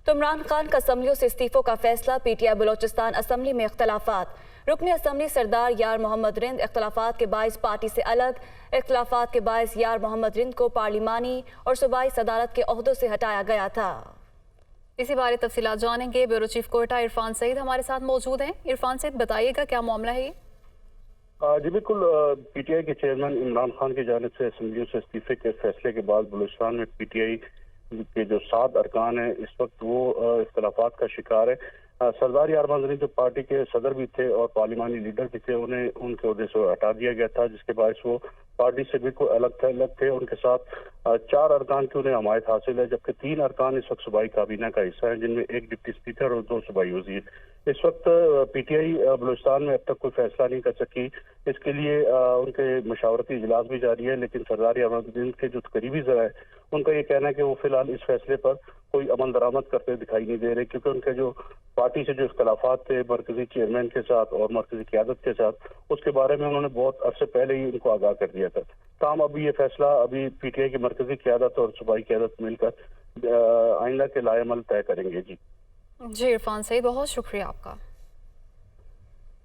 تو عمران خان کا اسمبلیوں سے استعفوں کا فیصلہ، P T I Balochistan assembly میں اختلافات، رکن اسمبلی سردار یار محمد رند اختلافات کے باعث پارٹی سے الگ، اختلافات کے باعث یار محمد رند کو پارلیمانی اور صوبائی صدارت کے عہدوں سے ہٹایا گیا تھا۔ اسی بارے تفصیلات جانیں گے، بیورو چیف کوئٹہ عرفان سعید ہمارے ساتھ موجود ہیں۔ عرفان سعید، بتائیے گا کیا معاملہ ہے یہ؟ جی بالکل، پی ٹی آئی کے چیئرمین عمران خان کی جانب سے اسمبلیوں سے استعفے کے فیصلے کے بعد بلوچستان میں پی ٹی آئی کے جو 7 ارکان ہیں اس وقت وہ اختلافات کا شکار ہے۔ سردار یار محمد رند جو پارٹی کے صدر بھی تھے اور پارلیمانی لیڈر بھی تھے، انہیں ان کے عہدے سے ہٹا دیا گیا تھا، جس کے باعث وہ پارٹی سے بالکل الگ تھے۔ ان کے ساتھ 4 ارکان کی انہیں حمایت حاصل ہے، جبکہ 3 ارکان اس وقت صوبائی کابینہ کا حصہ ہیں، جن میں 1 ڈپٹی اسپیکر اور 2 صوبائی وزیر۔ اس وقت پی ٹی آئی بلوچستان میں اب تک کوئی فیصلہ نہیں کر سکی، اس کے لیے ان کے مشاورتی اجلاس بھی جاری ہے، لیکن سردار یار محمد رند کے جو قریبی ذرائع ہے ان کا یہ کہنا ہے کہ وہ فی الحال اس فیصلے پر کوئی عمل درآمد کرتے دکھائی نہیں دے رہے، کیونکہ ان کے جو پارٹی سے جو اختلافات تھے مرکزی چیئرمین کے ساتھ اور مرکزی قیادت کے ساتھ، اس کے بارے میں انہوں نے بہت عرصے پہلے ہی ان کو آگاہ کر دیا تھا۔ تاہم ابھی یہ فیصلہ پی ٹی آئی کی مرکزی قیادت اور صوبائی قیادت مل کر آئندہ کے لائے عمل طے کریں گے۔ جی عرفان سعید، بہت شکریہ آپ کا۔